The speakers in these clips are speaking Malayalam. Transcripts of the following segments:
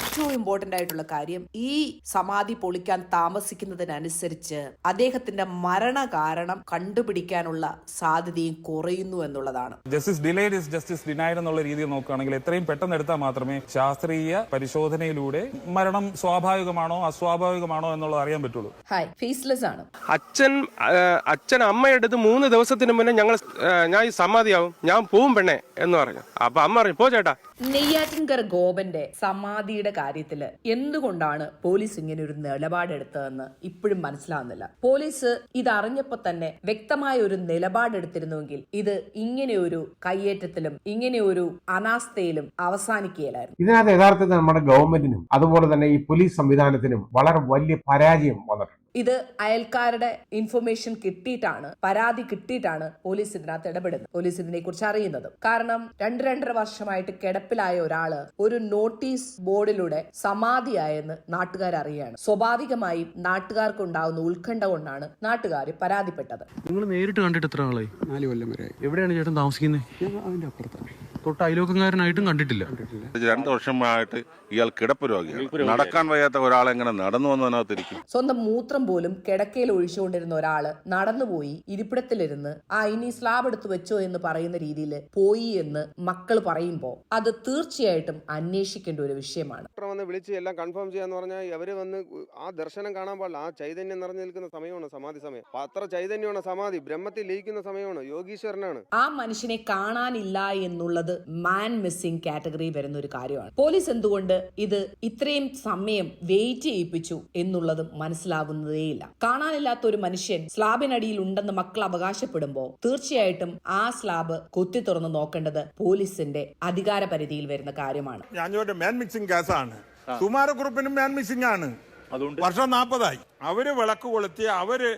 ഏറ്റവും ഇമ്പോർട്ടന്റ് ആയിട്ടുള്ള കാര്യം, ഈ സമാധി പൊളിക്കാൻ താമസിക്കുന്നതിനനുസരിച്ച് അദ്ദേഹത്തിന്റെ മരണകാരണം കണ്ടുപിടിക്കാനുള്ള സാധ്യതയും കുറയുന്നു എന്നുള്ളതാണ്. Justice delayed is justice denied എന്നുള്ള രീതിയിൽ നോക്കുകയാണെങ്കിൽ എത്രയും പെട്ടെന്ന് എടുത്താൽ മാത്രമേ ശാസ്ത്രീയ പരിശോധനയിലൂടെ മരണം സ്വാഭാവികമാണോ അസ്വാഭാവികമാണോ എന്നുള്ളത് അറിയാൻ പറ്റുള്ളൂ. ഫേസ്ലെസ് ആണ്. അച്ഛൻ അമ്മയെടുത്ത് 3 ദിവസത്തിന് മുന്നേ ഞാൻ ഈ സമാധിയാവും, ഞാൻ പോവും പെണ്ണെ എന്ന് പറഞ്ഞു. അപ്പൊ അമ്മ പറഞ്ഞു, പോ ചേട്ടാ. നെയ്യാറ്റിൻകര ഗോപന്റെ സമാധിയുടെ കാര്യത്തില് എന്തുകൊണ്ടാണ് പോലീസ് ഇങ്ങനെ ഒരു നിലപാടെടുത്തതെന്ന് ഇപ്പോഴും മനസ്സിലാവുന്നില്ല. പോലീസ് ഇതറിഞ്ഞപ്പോ തന്നെ വ്യക്തമായ ഒരു നിലപാടെടുത്തിരുന്നുവെങ്കിൽ ഇത് ഇങ്ങനെ ഒരു കയ്യേറ്റത്തിലും ഇങ്ങനെ ഒരു അനാസ്ഥയിലും അവസാനിക്കുകയില്ലായിരുന്നു. ഇതിനകത്ത് യഥാർത്ഥത്തിൽ നമ്മുടെ ഗവൺമെന്റിനും അതുപോലെ തന്നെ ഈ പോലീസ് സംവിധാനത്തിനും വളരെ വലിയ പരാജയം വന്നിട്ടുണ്ട്. ഇത് അയൽക്കാരുടെ ഇൻഫർമേഷൻ കിട്ടിയിട്ടാണ്, പരാതി കിട്ടിയിട്ടാണ് പോലീസ് ഇതിനകത്ത് ഇടപെടുന്നത്, പോലീസ് ഇതിനെ കുറിച്ച് അറിയുന്നത്. കാരണം 2-2.5 വർഷമായിട്ട് കിടപ്പിലായ ഒരാള് ഒരു നോട്ടീസ് ബോർഡിലൂടെ സമാധിയായെന്ന് നാട്ടുകാർ അറിയാണ്. സ്വാഭാവികമായും നാട്ടുകാർക്ക് ഉണ്ടാകുന്ന ഉത്കണ്ഠ കൊണ്ടാണ് നാട്ടുകാർ പരാതിപ്പെട്ടത്. നിങ്ങൾ നേരിട്ട് കണ്ടിട്ട് എത്ര ആളായി? 4 കൊല്ലം വരെ. എവിടെയാണ് ചേട്ടൻ താമസിക്കുന്നത്? അതിന്റെ അപ്പുറത്താണ്. തൊട്ട് അയലോക്കക്കാരനായിട്ടും കണ്ടിട്ടില്ല. 2 വർഷമായിട്ട് ഇയാൾ കിടപ്പ് രോഗിയാണ്. നടക്കാൻ വയ്യാത്ത ഒരാളെങ്ങനെ നടന്നു വന്നതിനകത്തിരിക്കും? സ്വന്തം മൂത്രം പോലും കിടക്കയിൽ ഒഴിച്ചുകൊണ്ടിരുന്ന ഒരാള് നടന്നുപോയി ഇരിപ്പിടത്തിലിരുന്ന് ഇനി സ്ലാബ് എടുത്തു വെച്ചോ എന്ന് പറയുന്ന രീതിയിൽ പോയി എന്ന് മക്കൾ പറയുമ്പോ അത് തീർച്ചയായിട്ടും അന്വേഷിക്കേണ്ട ഒരു വിഷയമാണ്. വന്ന് വിളിച്ച് എല്ലാം കൺഫേം ചെയ്യാന്ന് പറഞ്ഞാൽ അവര് വന്ന് ആ ദർശനം കാണാൻ പാടില്ല. ആ ചൈതന്യം നിറഞ്ഞു നിൽക്കുന്ന സമയമാണ് സമാധി സമയം. അത്ര ചൈതന്യമാണ് സമാധി, ബ്രഹ്മത്തിൽ ലയിക്കുന്ന സമയമാണ്, യോഗീശ്വരനാണ്. ആ മനുഷ്യനെ കാണാനില്ല എന്നുള്ളത് മാൻ മിസ്സിംഗ് കാറ്റഗറി വരുന്ന ഒരു കാര്യമാണ്. പോലീസ് എന്തുകൊണ്ട് ഇത് ഇത്രയും സമയം വെയിറ്റ് ചെയ്യിപ്പിച്ചു എന്നുള്ളതും മനസ്സിലാകുന്നതേയില്ല. കാണാനില്ലാത്ത ഒരു മനുഷ്യൻ സ്ലാബിനടിയിൽ ഉണ്ടെന്ന് മക്കൾ അവകാശപ്പെടുമ്പോൾ തീർച്ചയായിട്ടും ആ സ്ലാബ് കൊത്തി തുറന്ന് നോക്കേണ്ടത് പോലീസിന്റെ അധികാര പരിധിയിൽ വരുന്ന കാര്യമാണ്. മാൻ മിക്സിംഗ് കേസാണ്. സുമാരക്കുറുപ്പിനും മാൻ മിക്സിംഗ് ആണ്. വർഷം 40ആയി അവര് വിളക്ക് കൊളുത്തി അവര്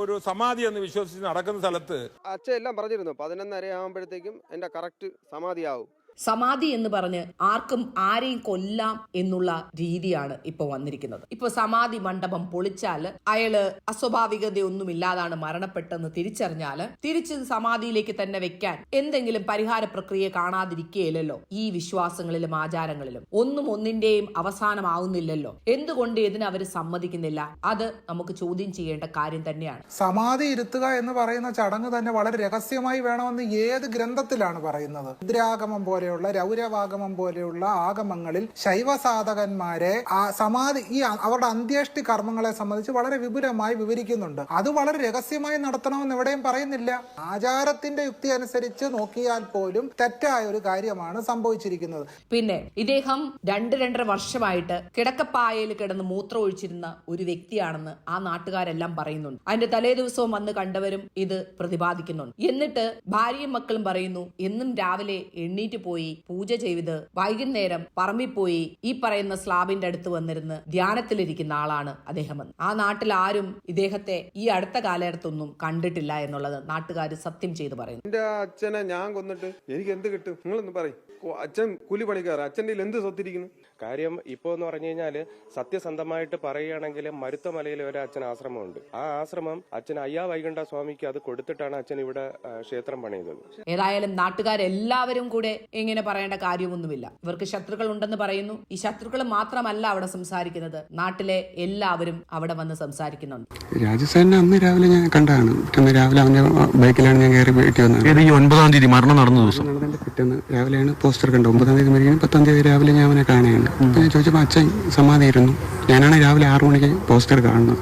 ഒരു സമാധി എന്ന് വിശ്വസിച്ച് നടക്കുന്ന സ്ഥലത്ത് അച്ഛൻ എല്ലാം പറഞ്ഞിരുന്നു 11:30 ആകുമ്പോഴത്തേക്കും എന്റെ കറക്റ്റ് സമാധിയാവും. സമാധി എന്ന് പറഞ്ഞ് ആർക്കും ആരെയും കൊല്ലാം എന്നുള്ള രീതിയാണ് ഇപ്പൊ വന്നിരിക്കുന്നത്. ഇപ്പൊ സമാധി മണ്ഡപം പൊളിച്ചാല് അയാള് അസ്വാഭാവികതയൊന്നുമില്ലാതാണ് മരണപ്പെട്ടെന്ന് തിരിച്ചറിഞ്ഞാല് തിരിച്ച് സമാധിയിലേക്ക് തന്നെ വെക്കാൻ എന്തെങ്കിലും പരിഹാര പ്രക്രിയ കാണാതിരിക്കുകയില്ലല്ലോ. ഈ വിശ്വാസങ്ങളിലും ആചാരങ്ങളിലും ഒന്നിന്റെയും അവസാനമാവുന്നില്ലല്ലോ. എന്തുകൊണ്ട് ഇതിന് അവര് സമ്മതിക്കുന്നില്ല? അത് നമുക്ക് ചോദ്യം ചെയ്യേണ്ട കാര്യം തന്നെയാണ്. സമാധി ഇരുത്തുക എന്ന് പറയുന്ന ചടങ്ങ് തന്നെ വളരെ രഹസ്യമായി വേണമെന്ന് ഏത് ഗ്രന്ഥത്തിലാണ് പറയുന്നത്? രുദ്രാഗമം പോലെയുള്ള രൗരവാഗമം പോലെയുള്ള ആഗമങ്ങളിൽ ശൈവ സാധകന്മാരെ ആ സമാധി അവരുടെ അന്ത്യേഷ്ടി കർമ്മങ്ങളെ സംബന്ധിച്ച് വളരെ വിപുലമായി വിവരിക്കുന്നുണ്ട്. അത് വളരെ രഹസ്യമായി നടത്തണമെന്ന് എവിടെയും പറയുന്നില്ല. ആചാരത്തിന്റെ യുക്തി അനുസരിച്ച് നോക്കിയാൽ പോലും തെറ്റായ ഒരു കാര്യമാണ് സംഭവിച്ചിരിക്കുന്നത്. പിന്നെ ഇദ്ദേഹം 2-2.5 വർഷമായിട്ട് കിടക്കപ്പായയിൽ കിടന്ന് മൂത്രം ഒഴിച്ചിരുന്ന ഒരു വ്യക്തിയാണെന്ന് ആ നാട്ടുകാരെല്ലാം പറയുന്നുണ്ട്. അതിന്റെ തലേ ദിവസവും വന്ന് കണ്ടവരും ഇത് പ്രതിപാദിക്കുന്നുണ്ട്. എന്നിട്ട് ഭാര്യയും മക്കളും പറയുന്നു, എന്നും രാവിലെ എണ്ണീറ്റ് പോയി പൂജ ചെയ്ത് വൈകുന്നേരം പറമ്പിൽ പോയി ഈ പറയുന്ന സ്ലാബിന്റെ അടുത്ത് വന്നിരുന്ന് ധ്യാനത്തിലിരിക്കുന്ന ആളാണ് അദ്ദേഹം. ആ നാട്ടിൽ ആരും ഇദ്ദേഹത്തെ ഈ അടുത്ത കാലഘട്ടത്തൊന്നും കണ്ടിട്ടില്ല എന്നുള്ളത് നാട്ടുകാർ സത്യം ചെയ്ത് പറയുന്നു. എന്റെ അച്ഛനെ ഞാൻ കൊന്നിട്ട് എനിക്ക് എന്ത് കിട്ടും? നിങ്ങളൊന്ന് പറയും. അച്ഛൻ കൂലിപ്പണിക്കാറ്, അച്ഛൻ്റെ എന്ത് സ്വത്തിരിക്കുന്നു? കാര്യം ഇപ്പോ എന്ന് പറഞ്ഞു കഴിഞ്ഞാല് സത്യസന്ധമായിട്ട് പറയുകയാണെങ്കിൽ മരുത്തമലയിൽ ഒരു അച്ഛൻ ആശ്രമമുണ്ട്. ആ ആശ്രമം അച്ഛൻ അയ്യാ വൈകുണ്ഠ സ്വാമിക്ക് അത് കൊടുത്തിട്ടാണ് അച്ഛൻ ഇവിടെ ക്ഷേത്രം പണിയുന്നത്. ഏതായാലും നാട്ടുകാരെല്ലാവരും കൂടെ ഇങ്ങനെ പറയേണ്ട കാര്യമൊന്നുമില്ല. ഇവർക്ക് ശത്രുക്കൾ ഉണ്ടെന്ന് പറയുന്നു. ഈ ശത്രുക്കൾ മാത്രമല്ല അവിടെ സംസാരിക്കുന്നത്, നാട്ടിലെ എല്ലാവരും അവിടെ വന്ന് സംസാരിക്കുന്നുണ്ട്. രാജസേനെ അന്ന് രാവിലെ ഞാൻ കണ്ടാണ്. പിറ്റേന്ന് രാവിലെ അവന്റെ ബൈക്കിലാണ് ഞാൻ കയറി വീട്ടിൽ വന്നത്. 9-ാം തീയതി മരണം നടന്ന ദിവസം പിറ്റേന്ന് രാവിലെയാണ് പോസ്റ്റർ കണ്ടത്. 9-ാം തീയതി മരിക്കണം. 10-ാം തീയതി രാവിലെ ഞാൻ അവനെ കാണുകയാണ്. ഞാൻ ചോദിച്ചപ്പോൾ അച്ഛൻ സമാധിയായിരുന്നു. ഞാനാണ് രാവിലെ 6 മണിക്ക് പോസ്റ്റർ കാണുന്നത്.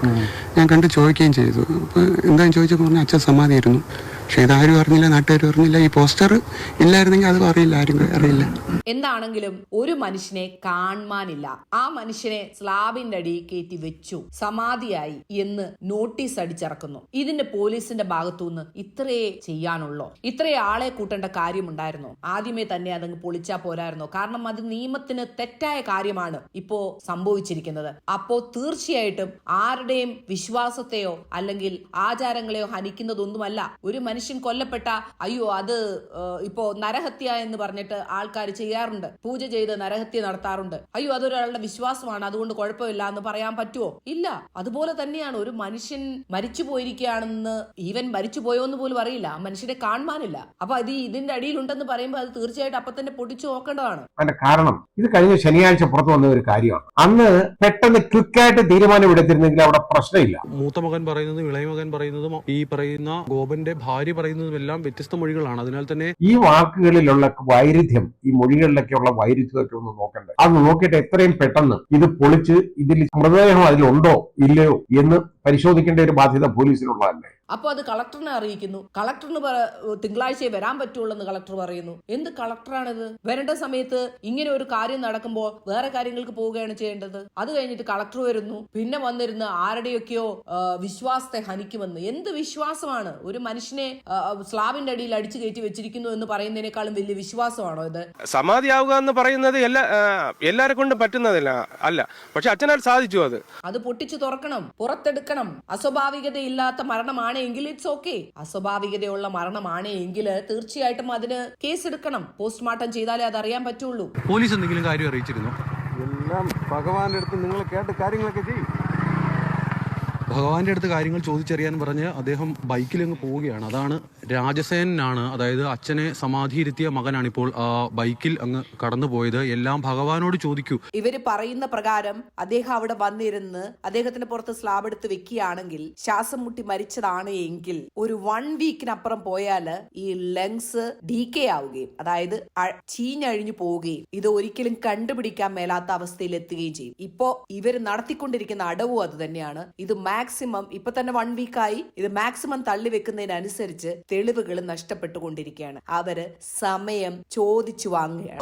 ഞാൻ കണ്ട് ചോദിക്കുകയും ചെയ്തു. അപ്പോൾ എന്താണെന്ന് ചോദിച്ചപ്പോൾ പറഞ്ഞു അച്ഛൻ സമാധിയായിരുന്നു. പക്ഷെ ഇതാരും അറിഞ്ഞില്ല, നാട്ടുകാരും അറിഞ്ഞില്ല. ഈ പോസ്റ്റർ ഇല്ലായിരുന്നെങ്കിൽ അത് അറിയില്ല, ആരും അറിയില്ല. എന്താണെങ്കിലും ഒരു മനുഷ്യനെ കാണാനില്ല, ആ മനുഷ്യനെ സ്ലാബിന്റെ അടിയിൽ കയറ്റി വെച്ചു, സമാധിയായി എന്ന് നോട്ടീസ് അടിച്ചിറക്കുന്നു. ഇതിന്റെ പോലീസിന്റെ ഭാഗത്തുനിന്ന് ഇത്രയേ ചെയ്യാനുള്ളോ? ഇത്രയേ ആളെ കൂട്ടേണ്ട കാര്യമുണ്ടായിരുന്നോ? ആദ്യമേ തന്നെ അതങ്ങ് പൊളിച്ചാ പോരായിരുന്നോ? കാരണം അത് നിയമത്തിന് തെറ്റായ കാര്യമാണ് ഇപ്പോ സംഭവിച്ചിരിക്കുന്നത്. അപ്പോ തീർച്ചയായിട്ടും ആരുടെയും വിശ്വാസത്തെയോ അല്ലെങ്കിൽ ആചാരങ്ങളെയോ ഹനിക്കുന്നതൊന്നുമല്ല. ഒരു മനുഷ്യൻ കൊല്ലപ്പെട്ട അയ്യോ അത് ഇപ്പോ നരഹത്യ എന്ന് പറഞ്ഞിട്ട് ആൾക്കാർ ചെയ്യാറുണ്ട്, പൂജ ചെയ്ത് നരഹത്യ നടത്താറുണ്ട്. അയ്യോ അതൊരാളുടെ വിശ്വാസമാണ്, അതുകൊണ്ട് കുഴപ്പമില്ല എന്ന് പറയാൻ പറ്റുമോ? ഇല്ല. അതുപോലെ തന്നെയാണ് ഒരു മനുഷ്യൻ മരിച്ചു പോയിരിക്കുകയാണെന്ന്, ഈവൻ മരിച്ചു പോയോന്ന് പോലും അറിയില്ല, ആ മനുഷ്യനെ കാണാനില്ല. അപ്പൊ അത് ഇതിന്റെ അടിയിലുണ്ടെന്ന് പറയുമ്പോൾ അത് തീർച്ചയായിട്ടും അപ്പൊ തന്നെ പൊടിച്ചു നോക്കേണ്ടതാണ്. അതിന്റെ കാരണം ഇത് കഴിഞ്ഞ ശനിയാഴ്ച പുറത്തു വന്ന ഒരു കാര്യമാണ്. അന്ന് പെട്ടെന്ന് ക്വിക്കായിട്ട് തീരുമാനം എടുത്തിരുന്നെങ്കിൽ അവിടെ പ്രശ്നമില്ല. മൂത്ത മകൻ പറയുന്നതും ഇളയ മകൻ പറയുന്നതും ഈ പറയുന്ന ഗോപന്റെ ഭാര്യ പറയുന്നതും എല്ലാം വ്യത്യസ്ത മൊഴികളാണ്. അതിനാൽ തന്നെ ഈ വാക്കുകളിലുള്ള വൈരുദ്ധ്യം, ഈ മൊഴികളിലൊക്കെയുള്ള വൈരുദ്ധ്യമൊക്കെ ഒന്ന് നോക്കണ്ടേ. അത് നോക്കിയിട്ട് എത്രയും പെട്ടെന്ന് ഇത് പൊളിച്ച് ഇതിൽ മൃതദേഹം അതിലുണ്ടോ ഇല്ലയോ എന്ന് പരിശോധിക്കേണ്ട ഒരു ബാധ്യത പോലീസിനുള്ളതല്ലേ. അപ്പൊ അത് കളക്ടറിനെ അറിയിക്കുന്നു. കളക്ടറിന് തിങ്കളാഴ്ചയെ വരാൻ പറ്റുള്ളൂ എന്ന് കളക്ടർ പറയുന്നു. എന്ത് കളക്ടറാണിത്? വരേണ്ട സമയത്ത് ഇങ്ങനെ ഒരു കാര്യം നടക്കുമ്പോൾ വേറെ കാര്യങ്ങൾക്ക് പോവുകയാണ് ചെയ്യേണ്ടത്. അത് കഴിഞ്ഞിട്ട് കളക്ടർ വരുന്നു, പിന്നെ വന്നിരുന്ന് ആരുടെയൊക്കെയോ വിശ്വാസത്തെ ഹനിക്കുമെന്ന്. എന്ത് വിശ്വാസമാണ്? ഒരു മനുഷ്യനെ സ്ലാബിന്റെ അടിയിൽ അടിച്ചു കയറ്റി വെച്ചിരിക്കുന്നു എന്ന് പറയുന്നതിനേക്കാളും വലിയ വിശ്വാസമാണോ ഇത്? സമാധിയാവുക എന്ന് പറയുന്നത് എല്ലാരെ കൊണ്ടും പറ്റുന്നതല്ല അല്ല, പക്ഷെ അച്ഛനാൽ സാധിച്ചു. അത് പൊട്ടിച്ചു തുറക്കണം, പുറത്തെടുക്കണം. അസ്വാഭാവികതയില്ലാത്ത മരണമാണ് എങ്കിൽ ഇറ്റ്സ് ഓക്കെ. അസ്വാഭാവികതയുള്ള മരണമാണ് എങ്കിൽ തീർച്ചയായിട്ടും അതിന് കേസെടുക്കണം. പോസ്റ്റ്മോർട്ടം ചെയ്താലേ അത് അറിയാൻ പറ്റുള്ളൂ. പോലീസ് എന്തെങ്കിലും കാര്യം അറിയിച്ചിരുന്നു? എല്ലാം ഭഗവാന്റെ അടുത്ത് നിങ്ങൾ കേട്ട് കാര്യങ്ങളൊക്കെ ചെയ്യും. ഭഗവാന്റെ അടുത്ത് കാര്യങ്ങൾ ചോദിച്ചറിയാൻ പറഞ്ഞ് അദ്ദേഹം ബൈക്കിലങ്ങ് പോവുകയാണ്. അതാണ് രാജസേനാണ്, അതായത് അച്ഛനെ സമാധിയിരുത്തിയ മകനാണ് ഇപ്പോൾ ബൈക്കിൽ അങ്ങ് കടന്നുപോയത്. എല്ലാം ഭഗവാനോട് ചോദിക്കൂ. ഇവര് പറയുന്ന പ്രകാരം അദ്ദേഹം അവിടെ വന്നിരുന്ന് അദ്ദേഹത്തിന് പുറത്ത് സ്ലാബ് എടുത്ത് വെക്കുകയാണെങ്കിൽ, ശ്വാസം മുട്ടി മരിച്ചതാണ് എങ്കിൽ ഒരു 1 വീക്കിനപ്പുറം പോയാല് ഈ ലങ്സ് ഡീക്കേ ആവുകയും, അതായത് ചീഞ്ഞഴിഞ്ഞു പോവുകയും, ഇത് ഒരിക്കലും കണ്ടുപിടിക്കാൻ മേലാത്ത അവസ്ഥയിൽ എത്തുകയും ചെയ്യും. ഇപ്പോ ഇവര് നടത്തിക്കൊണ്ടിരിക്കുന്ന അടവും അത് തന്നെയാണ്. ഇത് മാക്സിമം ഇപ്പൊ തന്നെ 1 വീക്കായി ഇത് മാക്സിമം തള്ളി വെക്കുന്നതിനനുസരിച്ച് തെളിവുകൾ നഷ്ടപ്പെട്ടുകൊണ്ടിരിക്കുകയാണ്. അവര് സമയം ചോദിച്ചു വാങ്ങുകയാണ്.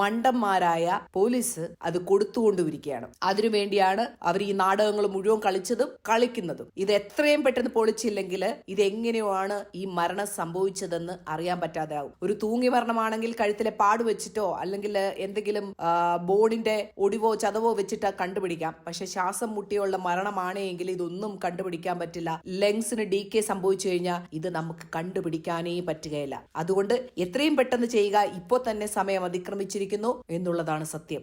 മണ്ടന്മാരായ പോലീസ് അത് കൊടുത്തുകൊണ്ടിരിക്കുകയാണ്. അതിനുവേണ്ടിയാണ് അവർ ഈ നാടകങ്ങൾ മുഴുവൻ കളിച്ചതും കളിക്കുന്നതും. ഇത് എത്രയും പെട്ടെന്ന് പൊളിച്ചില്ലെങ്കിൽ ഇതെങ്ങനെയാണ് ഈ മരണം സംഭവിച്ചതെന്ന് അറിയാൻ പറ്റാതെ ആവും. ഒരു തൂങ്ങി മരണമാണെങ്കിൽ കഴുത്തിലെ പാട് വെച്ചിട്ടോ അല്ലെങ്കിൽ എന്തെങ്കിലും ബോണിന്റെ ഒടിവോ ചതവോ വെച്ചിട്ടോ കണ്ടുപിടിക്കാം. പക്ഷെ ശ്വാസം മുട്ടിയുള്ള മരണമാണെങ്കിൽ ഇതൊന്നും കണ്ടുപിടിക്കാൻ പറ്റില്ല. ലങ്സിന് ഡീക്കേ സംഭവിച്ചു കഴിഞ്ഞാൽ ഇത് നമുക്ക് കണ്ടുപിടിക്കാനേ പറ്റുകയില്ല. അതുകൊണ്ട് എത്രയും പെട്ടെന്ന് ചെയ്യുക. ഇപ്പോൾ തന്നെ സമയം അതിക്രമിച്ചിരിക്കുന്നു എന്നുള്ളതാണ് സത്യം.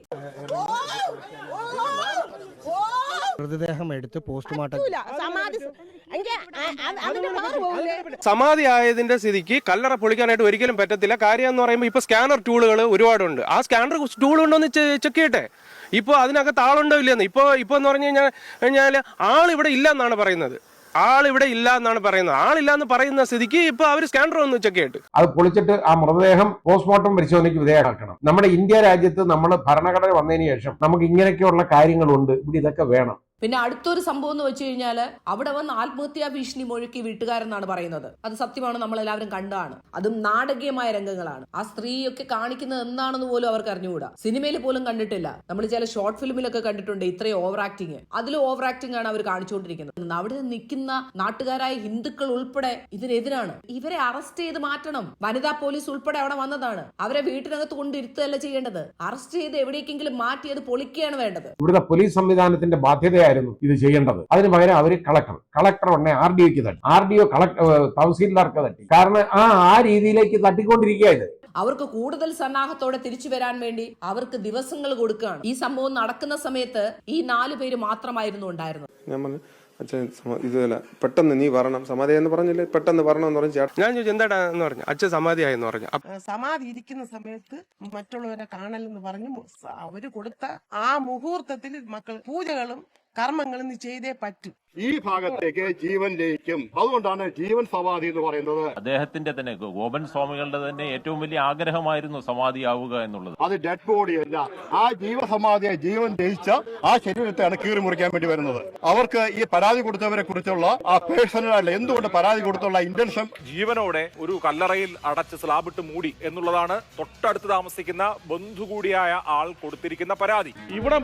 മൃതദേഹം എടുത്ത് പോസ്റ്റ്മോർട്ടം സമാധി ആയതിന്റെ സ്ഥിതിക്ക് കല്ലറ പൊളിക്കാനായിട്ട് ഒരിക്കലും പറ്റത്തില്ല. കാര്യം എന്ന് പറയുമ്പോൾ ഇപ്പൊ സ്കാനർ ടൂളുകൾ ഒരുപാടുണ്ട്. ആ സ്കാനർ ടൂൾ ഉണ്ടോന്ന് ചെക്ക് ചെയ്യട്ടെ. ഇപ്പോൾ അതിനകത്ത് ആളുണ്ടോ ഇല്ലെന്ന്. ഇപ്പൊ എന്ന് പറഞ്ഞു കഴിഞ്ഞാൽ ആളിവിടെ ഇല്ല എന്നാണ് പറയുന്നത്. ആളിവിടെ ഇല്ല എന്നാണ് പറയുന്നത്. ആളില്ല എന്ന് പറയുന്ന സ്ഥിതിക്ക് ഇപ്പൊ അവർ സ്കാനർ ഒന്ന് ചെക്ക് ചെയ്തിട്ട് അത് പൊളിച്ചിട്ട് ആ മൃതദേഹം പോസ്റ്റ്മോർട്ടം പരിശോധനയ്ക്ക് വിധേയമാക്കണം. നമ്മുടെ ഇന്ത്യ രാജ്യത്ത് നമ്മൾ ഭരണഘടന വന്നതിന് ശേഷം നമുക്ക് ഇങ്ങനെയൊക്കെയുള്ള കാര്യങ്ങളുണ്ട്. ഇവിടെ ഇതൊക്കെ വേണം. പിന്നെ അടുത്തൊരു സംഭവം എന്ന് വെച്ച് കഴിഞ്ഞാല് അവിടെ വന്ന് ആത്മഹത്യാ ഭീഷണി മുഴക്കി വീട്ടുകാരെന്നാണ് പറയുന്നത്. അത് സത്യമാണ്, നമ്മൾ എല്ലാവരും കണ്ടാണ്. അതും നാടകീയമായ രംഗങ്ങളാണ്. ആ സ്ത്രീയൊക്കെ കാണിക്കുന്നത് എന്താണെന്ന് പോലും അവർക്ക് അറിഞ്ഞുകൂടാ. സിനിമയിൽ പോലും കണ്ടിട്ടില്ല. നമ്മൾ ചില ഷോർട്ട് ഫിലിമിലൊക്കെ കണ്ടിട്ടുണ്ട് ഇത്രയും ഓവർ ആക്ടിങ്. അതിലും ഓവർ ആക്ടിങ് ആണ് അവർ കാണിച്ചുകൊണ്ടിരിക്കുന്നത്. അവിടെ നിൽക്കുന്ന നാട്ടുകാരായ ഹിന്ദുക്കൾ ഉൾപ്പെടെ ഇതിനെതിരാണ്. ഇവരെ അറസ്റ്റ് ചെയ്ത് മാറ്റണം. വനിതാ പോലീസ് ഉൾപ്പെടെ അവിടെ വന്നതാണ്. അവരെ വീട്ടിനകത്ത് കൊണ്ടിരുത്തല്ല ചെയ്യേണ്ടത്. അറസ്റ്റ് ചെയ്ത് എവിടേക്കെങ്കിലും മാറ്റി അത് പൊളിക്കുകയാണ് വേണ്ടത്. ഇവിടുത്തെ പോലീസ് സംവിധാനത്തിന്റെ ബാധ്യതയായിരുന്നു ഇത് ചെയ്യേണ്ടത്. അതിന് പകരം അവര് കളക്ടർ ഉടനെ RDOക്ക് തട്ടി, RDO തഹസീൽദാർക്ക് തട്ടി. കാരണം ആ രീതിയിലേക്ക് തട്ടിക്കൊണ്ടിരിക്കുക. ഇത് അവർക്ക് കൂടുതൽ സന്നാഹത്തോടെ തിരിച്ചു വരാൻ വേണ്ടി അവർക്ക് ദിവസങ്ങൾ കൊടുക്കുകയാണ്. ഈ സംഭവം നടക്കുന്ന സമയത്ത് ഈ 4 പേര് മാത്രമായിരുന്നു ഉണ്ടായിരുന്നത്. ഞാൻ പറഞ്ഞു അച്ഛൻ ഇതല്ല, പെട്ടെന്ന് നീ വരണം. സമാധി എന്ന് പറഞ്ഞില്ലേ, പെട്ടെന്ന് വരണം എന്ന് പറഞ്ഞു. ഞാൻ ചോദിച്ചു എന്താടാ എന്ന് പറഞ്ഞു. അച്ഛൻ സമാധിയായെന്ന് പറഞ്ഞു. സമാധി ഇരിക്കുന്ന സമയത്ത് മറ്റുള്ളവരെ കാണലെന്ന് പറഞ്ഞു അവര് കൊടുത്ത ആ മുഹൂർത്തത്തിൽ മക്കൾ പൂജകളും കർമ്മങ്ങളും നീ ചെയ്തേ പറ്റൂ. ഈ ഭാഗത്തേക്ക് ജീവൻ ലയിക്കും. അതുകൊണ്ടാണ് ജീവൻ സമാധി എന്ന് പറയുന്നത്. അദ്ദേഹത്തിന്റെ തന്നെ ഗോപൻ സ്വാമികളുടെ തന്നെ ഏറ്റവും വലിയ ആഗ്രഹമായിരുന്നു സമാധിയാവുക എന്നുള്ളത്. അത് ഡെഡ് ബോഡി അല്ല, ആ ജീവസമാധിയെ ജീവൻ ലയിച്ച ആ ശരീരത്തെയാണ് കീറി മുറിക്കാൻ വേണ്ടി വരുന്നത്. അവർക്ക് ഈ പരാതി കൊടുത്തവരെ കുറിച്ചുള്ള ആ പേഴ്സണൽ അല്ല, എന്തുകൊണ്ട് പരാതി കൊടുത്തുള്ള ഇന്റൻഷൻ. ജീവനോടെ ഒരു കല്ലറയിൽ അടച്ച് സ്ലാബിട്ട് മൂടി എന്നുള്ളതാണ് തൊട്ടടുത്ത് താമസിക്കുന്ന ബന്ധു കൂടിയായ ആൾ കൊടുത്തിരിക്കുന്ന പരാതി. ഇവിടെ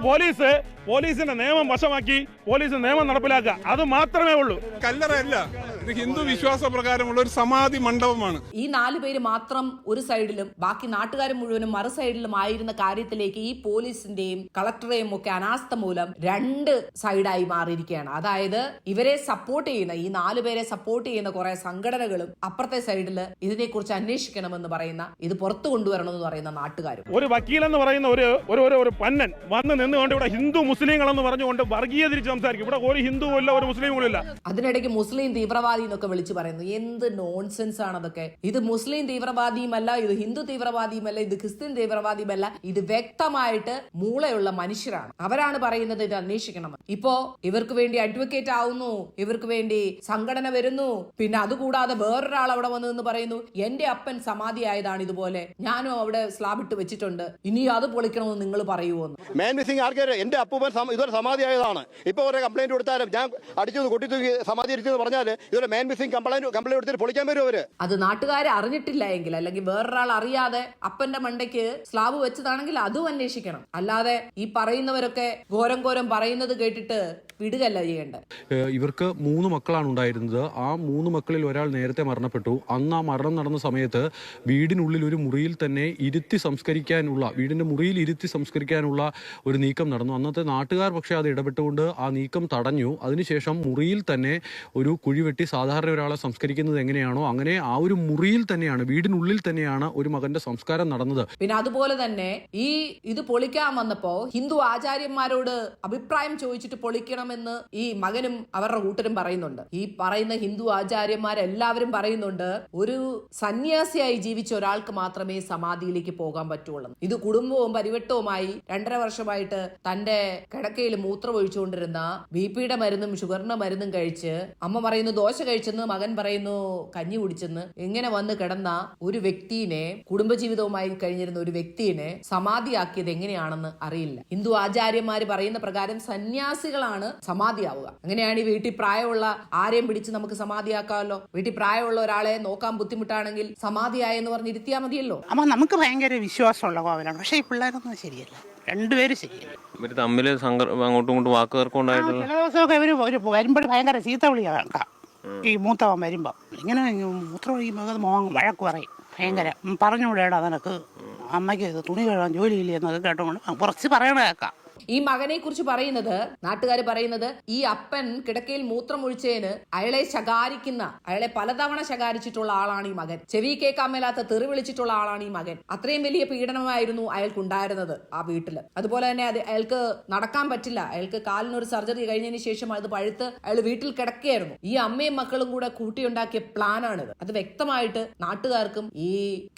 പോലീസിന്റെ നിയമം വശമാക്കി പോലീസ് നിയമം നടപ്പിലാക്കുക, അത് മാത്രമേ ഉള്ളൂ. കല്ലറയല്ല, ഇത് ഹിന്ദു വിശ്വാസ പ്രകാരമുള്ള ഒരു സമാധി മണ്ഡപമാണ്. ഈ 4 പേര് മാത്രം ഒരു സൈഡിലും ബാക്കി നാട്ടുകാർ മുഴുവനും മറു സൈഡിലും ആയിരുന്ന കാര്യത്തിലേക്ക് ഈ പോലീസിന്റെയും കളക്ടറെയും ഒക്കെ അനാസ്ഥ മൂലം 2 സൈഡായി മാറിയിരിക്കുകയാണ്. അതായത് ഇവരെ സപ്പോർട്ട് ചെയ്യുന്ന ഈ 4 പേരെ സപ്പോർട്ട് ചെയ്യുന്ന കുറെ സംഘടനകളും അപ്പുറത്തെ സൈഡിൽ ഇതിനെക്കുറിച്ച് അന്വേഷിക്കണമെന്ന് പറയുന്ന, ഇത് പുറത്തു കൊണ്ടുവരണമെന്ന് പറയുന്ന നാട്ടുകാരും. ഒരു വക്കീലെന്ന് പറയുന്ന ഒരു പന്നൻ വന്ന് നിന്നുകൊണ്ട് ഇവിടെ ഹിന്ദു മുസ്ലിങ്ങളെന്ന് പറഞ്ഞുകൊണ്ട് വർഗീയ തിരിച്ച് സംസാരിക്കും. ഇവിടെ ഒരു ഹിന്ദുവും ഇല്ല, ഒരു മുസ്ലിമും ഇല്ല. അതിനിടയ്ക്ക് മുസ്ലിം തീവ്രവാദി എന്നൊക്കെ വിളിച്ചു പറയുന്നു. എന്ത് നോൺസെൻസ് ആണ് അതൊക്കെ. ഇത് മുസ്ലിം തീവ്രവാദിയുമല്ല, ഇത് ഹിന്ദു തീവ്രവാദിയുമല്ല, ഇത് ക്രിസ്ത്യൻ തീവ്രവാദിയുമല്ല. ഇത് വ്യക്തമായിട്ട് മൂളയുള്ള മനുഷ്യരാണ്. അവരാണ് പറയുന്നത് ഇത് അന്വേഷിക്കണം. ഇപ്പോ ഇവർക്ക് വേണ്ടി അഡ്വക്കേറ്റ് ആവുന്നു, ഇവർക്ക് വേണ്ടി സംഘടന വരുന്നു. പിന്നെ അതുകൂടാതെ വേറൊരാൾ അവിടെ വന്നു എന്ന് പറയുന്നു, എന്റെ അപ്പൻ സമാധിയായതാണ് ഇതുപോലെ, ഞാനും അവിടെ സ്ലാബ് ഇട്ട് വെച്ചിട്ടുണ്ട്, ഇനി അത് പൊളിക്കണമെന്ന് നിങ്ങൾ പറയുമോ? മാൻ മിസ്സിംഗ് ആർക്കാര് എന്റെ അപ്പൂപ്പൻ ഇതൊരു സമാധിയായതാണ്. ഇപ്പൊ ഒരു കംപ്ലൈന്റ് കൊടുത്താലും ഞാൻ അടിച്ചു കൊട്ടി തൂക്കി സമാധി ഇരിച്ചെന്ന് പറഞ്ഞാൽ ഇതൊരു മാൻ മിസ്സിംഗ് കംപ്ലൈന്റ് എടുത്തിട്ട് പൊളിക്കാൻ വരും അവര്. അത് നാട്ടുകാരെ അറിഞ്ഞിട്ടില്ല എങ്കിൽ, അല്ലെങ്കിൽ വേറൊരാൾ അറിയാതെ അപ്പന്റെ മണ്ടയ്ക്ക് സ്ലാബ് വെച്ചതാണെങ്കിൽ അതും അന്വേഷിക്കണം. അല്ലാതെ ഈ പറയുന്നവരൊക്കെ ഘോരം പറയുന്നത് കേട്ടിട്ട് വിടുകല്ല ചെയ്യേണ്ടത്. ഇവർക്ക് 3 മക്കളാണ് ഉണ്ടായിരുന്നത്. ആ 3 മക്കളിൽ ഒരാൾ നേരത്തെ മരണപ്പെട്ടു. അന്ന് ആ മരണം നടന്ന സമയത്ത് വീടിനുള്ളിൽ ഒരു മുറിയിൽ തന്നെ വീടിന്റെ മുറിയിൽ ഇരുത്തി സംസ്കരിക്കാനുള്ള ഒരു നീക്കം നടന്നു. അന്നത്തെ നാട്ടുകാർ പക്ഷേ അത് ഇടപെട്ടുകൊണ്ട് ആ നീക്കം തടഞ്ഞു. അതിനുശേഷം മുറിയിൽ തന്നെ ഒരു കുഴി വെട്ടി സാധാരണ ഒരാളെ സംസ്കരിക്കുന്നത് എങ്ങനെയാണോ അങ്ങനെ ആ ഒരു മുറിയിൽ തന്നെയാണ്, വീടിനുള്ളിൽ തന്നെയാണ് ഒരു മകന്റെ സംസ്കാരം നടന്നത്. പിന്നെ അതുപോലെ തന്നെ ഇത് പൊളിക്കാൻ വന്നപ്പോ ഹിന്ദു ആചാര്യന്മാരോട് അഭിപ്രായം ചോദിച്ചിട്ട് പൊളിക്കണമെന്ന് ഈ മകനും അവരുടെ കൂട്ടരും പറയുന്നുണ്ട്. ഈ പറയുന്ന ഹിന്ദു ആചാര്യന്മാരെല്ലാവരും പറയുന്നുണ്ട്, ഒരു സന്യാസിയായി ജീവിച്ച ഒരാൾക്ക് മാത്രമേ സമാധിയിലേക്ക് പോകാൻ പറ്റുള്ളൂ. ഇത് കുടുംബവും പരിവട്ടവുമായി 2.5 വർഷമായിട്ട് തന്റെ കിടക്കയിൽ മൂത്രം ഒഴിച്ചുകൊണ്ടിരുന്ന BP-യുടെ മരുന്നും ഷുഗറിന്റെ മരുന്നും കഴിച്ച്, അമ്മ പറയുന്നു ദോശ കഴിച്ചെന്ന്, മകൻ പറയുന്നു കഞ്ഞി കുടിച്ചെന്ന്, ഇങ്ങനെ വന്ന് കിടന്ന ഒരു വ്യക്തിയെ, കുടുംബജീവിതവുമായി കഴിഞ്ഞിരുന്ന ഒരു വ്യക്തിയെ സമാധിയാക്കിയത് എങ്ങനെയാണെന്ന് അറിയില്ല. ഹിന്ദു ആചാര്യന്മാര് പറയുന്ന പ്രകാരം സന്യാസികളാണ് സമാധിയാവുക. അങ്ങനെയാണ് ഈ വീട്ടിൽ പ്രായമുള്ള ആരെയും പിടിച്ച് നമുക്ക് സമാധിയാക്കാമല്ലോ. വീട്ടിൽ പ്രായമുള്ള ഒരാളെ നോക്കാൻ ബുദ്ധിമുട്ടാണെങ്കിൽ സമാധിയായെന്ന് പറഞ്ഞ് ഇരുത്തിയാൽ മതിയല്ലോ. അപ്പൊ നമുക്ക് ഭയങ്കര വിശ്വാസമുള്ള കോവിലാണ്. പക്ഷെ ഈ പിള്ളേരൊന്നും ശരിയല്ല, രണ്ടുപേരും ശരിയല്ല. ഇവർ തമ്മിൽ അങ്ങോട്ടും ഇങ്ങോട്ടും വാക്ക് തർക്കമുണ്ടായിട്ടുള്ള ചില ദിവസമൊക്കെ ഇവര് വരുമ്പോൾ ഭയങ്കര ചീത്ത വിളിയാ കേൾക്കാം. ഈ മൂത്തവൻ വരുമ്പോ ഇങ്ങനെ മൂത്രം ഒഴിക്കുമ്പോൾ മോൻ വഴക്ക് പറയും ഭയങ്കര. പറഞ്ഞുകൂടെടാ നിനക്ക്, അമ്മയ്ക്ക് തുണി കഴുകാൻ ജോലിയില്ലേ എന്നൊക്കെ കേട്ടോണ്ട് കുറച്ച് പറയണ കേൾക്കാം. ഈ മകനെ കുറിച്ച് പറയുന്നത്, നാട്ടുകാർ പറയുന്നത്, ഈ അപ്പൻ കിടക്കയിൽ മൂത്രം ഒഴിച്ചതിന് അയാളെ അയാളെ പലതവണ ശകാരിച്ചിട്ടുള്ള ആളാണ് ഈ മകൻ. ചെവി കേൾക്കാൻ മേലാത്ത തെറി വിളിച്ചിട്ടുള്ള ആളാണ് ഈ മകൻ. അത്രയും വലിയ പീഡനമായിരുന്നു അയാൾക്കുണ്ടായിരുന്നത് ആ വീട്ടില്. അതുപോലെ തന്നെ അയാൾക്ക് നടക്കാൻ പറ്റില്ല. അയാൾക്ക് കാലിനൊരു സർജറി കഴിഞ്ഞതിന് ശേഷം അത് പഴുത്ത് അയാൾ വീട്ടിൽ കിടക്കുകയായിരുന്നു. ഈ അമ്മയും മക്കളും കൂടെ കൂട്ടിയുണ്ടാക്കിയ പ്ലാനാണിത്. അത് വ്യക്തമായിട്ട് നാട്ടുകാർക്കും ഈ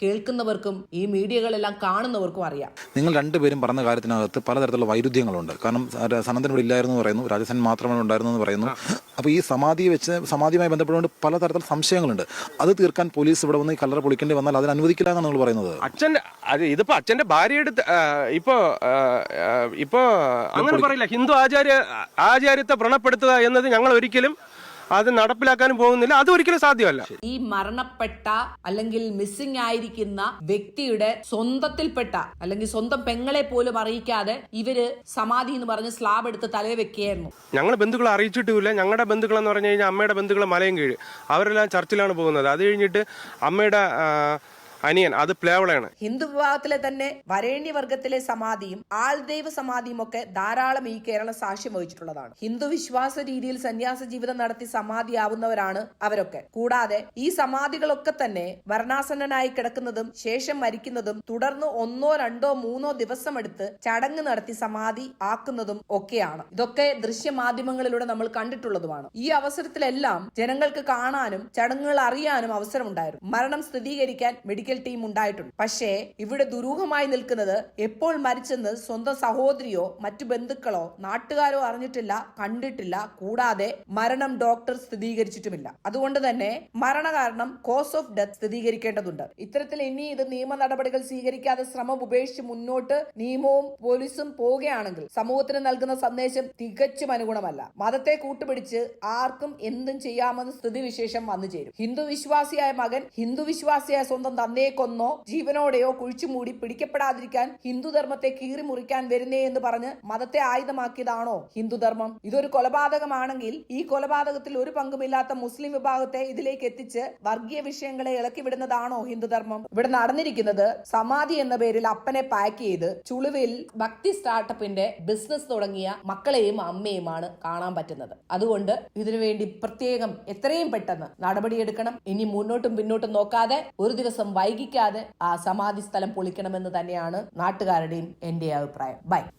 കേൾക്കുന്നവർക്കും ഈ മീഡിയകളെല്ലാം കാണുന്നവർക്കും അറിയാം. നിങ്ങൾ രണ്ടുപേരും പറഞ്ഞ കാര്യത്തിനകത്ത് പലതരത്തിലുള്ള വൈരുദ്ധ്യങ്ങളുണ്ട്. കാരണം സനന്ദൻ ഇവിടെ ഇല്ലായിരുന്നു എന്ന് പറയുന്നു, രാജസേൻ മാത്രമാണ് ഉണ്ടായിരുന്നു എന്ന് പറയുന്നു. അപ്പോൾ ഈ സമാധിയുമായി ബന്ധപ്പെട്ടുകൊണ്ട് പലതരത്തിലുള്ള സംശയങ്ങളുണ്ട്. അത് തീർക്കാൻ പോലീസ് ഇവിടെ വന്ന് ഈ കല്ലറ പൊളിക്കേണ്ടി വന്നാൽ അതിന് അനുവദിക്കില്ല എന്നാണ് നിങ്ങൾ പറയുന്നത്. ഇതിപ്പോ അച്ഛന്റെ ഭാര്യയുടെ ഇപ്പോ അങ്ങനെ പറയില്ല. ഹിന്ദു ആചാര്യത്തെ വ്രണപ്പെടുത്തുക എന്നത് ഞങ്ങൾ ഒരിക്കലും അത് നടപ്പിലാക്കാനും പോകുന്നില്ല. അത് ഒരിക്കലും സാധ്യമല്ല. ഈ മരണപ്പെട്ട അല്ലെങ്കിൽ മിസ്സിംഗ് ആയിരിക്കുന്ന വ്യക്തിയുടെ സ്വന്തത്തിൽപ്പെട്ട അല്ലെങ്കിൽ സ്വന്തം പെങ്ങളെ പോലും അറിയിക്കാതെ ഇവര് സമാധി എന്ന് പറഞ്ഞ് സ്ലാബ് എടുത്ത് തലയെ വെക്കുകയായിരുന്നു. ഞങ്ങൾ ബന്ധുക്കളെ അറിയിച്ചിട്ടുമില്ല. ഞങ്ങളുടെ ബന്ധുക്കൾ എന്ന് പറഞ്ഞു കഴിഞ്ഞാൽ അമ്മയുടെ ബന്ധുക്കൾ മലയും കീഴ്, അവരെല്ലാം ചർച്ചിലാണ് പോകുന്നത്. അത് കഴിഞ്ഞിട്ട് അമ്മയുടെ അനിയൻ അത് പ്ലേവളയാണ്. ഹിന്ദു വിഭാഗത്തിലെ തന്നെ വരേണ്യ വർഗത്തിലെ സമാധിയും ആൾദൈവ സമാധിയും ഒക്കെ ധാരാളം ഈ കേരളം സാക്ഷ്യം വഹിച്ചിട്ടുള്ളതാണ്. ഹിന്ദു വിശ്വാസ രീതിയിൽ സന്യാസ ജീവിതം നടത്തി സമാധിയാവുന്നവരാണ് അവരൊക്കെ. കൂടാതെ ഈ സമാധികളൊക്കെ തന്നെ മരണാസന്നനായി കിടക്കുന്നതും ശേഷം മരിക്കുന്നതും തുടർന്ന് 1, 2, 3 ദിവസം എടുത്ത് ചടങ്ങ് നടത്തി സമാധി ആക്കുന്നതും ഒക്കെയാണ്. ഇതൊക്കെ ദൃശ്യമാധ്യമങ്ങളിലൂടെ നമ്മൾ കണ്ടിട്ടുള്ളതുമാണ്. ഈ അവസരത്തിലെല്ലാം ജനങ്ങൾക്ക് കാണാനും ചടങ്ങുകൾ അറിയാനും അവസരമുണ്ടായിരുന്നു. മരണം സ്ഥിരീകരിക്കാൻ മെഡിക്കൽ ടീം ഉണ്ടായിട്ടുണ്ട്. പക്ഷേ ഇവിടെ ദുരൂഹമായി നിൽക്കുന്നത് എപ്പോൾ മരിച്ചെന്ന് സ്വന്തം സഹോദരിയോ മറ്റു ബന്ധുക്കളോ നാട്ടുകാരോ അറിഞ്ഞിട്ടില്ല, കണ്ടിട്ടില്ല. കൂടാതെ മരണം ഡോക്ടർ സ്ഥിരീകരിച്ചിട്ടുമില്ല. അതുകൊണ്ട് തന്നെ മരണകാരണം കോസ് ഓഫ് ഡെത്ത് സ്ഥിരീകരിക്കേണ്ടതുണ്ട്. ഇത്തരത്തിൽ ഇനി ഇത് നിയമ നടപടികൾ സ്വീകരിക്കാതെ ശ്രമം ഉപേക്ഷിച്ച് മുന്നോട്ട് നിയമവും പോലീസും പോവുകയാണെങ്കിൽ സമൂഹത്തിന് നൽകുന്ന സന്ദേശം തികച്ചും അനുഗുണമല്ല. മതത്തെ കൂട്ടുപിടിച്ച് ആർക്കും എന്തും ചെയ്യാമെന്ന് സ്ഥിതിവിശേഷം വന്നു ചേരും. ഹിന്ദു വിശ്വാസിയായ മകൻ ഹിന്ദു വിശ്വാസിയായ സ്വന്തം പന്നയെ കൊന്നോ ജീവനോടെയോ കുഴിച്ചുമൂടി പിടിക്കപ്പെടാതിരിക്കാൻ ഹിന്ദുധർമ്മത്തെ കീറി മുറിക്കാൻ വരുന്നേ എന്ന് പറഞ്ഞ് മതത്തെ ആയുധമാക്കിയതാണോ ഹിന്ദുധർമ്മം? ഇതൊരു കൊലപാതകമാണെങ്കിൽ ഈ കൊലപാതകത്തിൽ ഒരു പങ്കുമില്ലാത്ത മുസ്ലിം വിഭാഗത്തെ ഇതിലേക്ക് എത്തിച്ച് വർഗീയ വിഷയങ്ങളെ ഇളക്കി വിടുന്നതാണോ ഹിന്ദുധർമ്മം? ഇവിടെ നടന്നിരിക്കുന്നത് സമാധി എന്ന പേരിൽ അപ്പനെ പാക്ക് ചെയ്ത് ചുളുവിൽ ഭക്തി സ്റ്റാർട്ടപ്പിന്റെ ബിസിനസ് തുടങ്ങിയ മക്കളെയും അമ്മയുമാണ് കാണാൻ പറ്റുന്നത്. അതുകൊണ്ട് ഇതിനുവേണ്ടി പ്രത്യേകം എത്രയും പെട്ടെന്ന് നടപടിയെടുക്കണം. ഇനി മുന്നോട്ടും പിന്നോട്ടും നോക്കാതെ ഒരു ദിവസം വൈകിക്കാതെ ആ സമാധി സ്ഥലം പൊളിക്കണമെന്ന് തന്നെയാണ് നാട്ടുകാരുടെയും എന്റെ അഭിപ്രായം. ബൈ.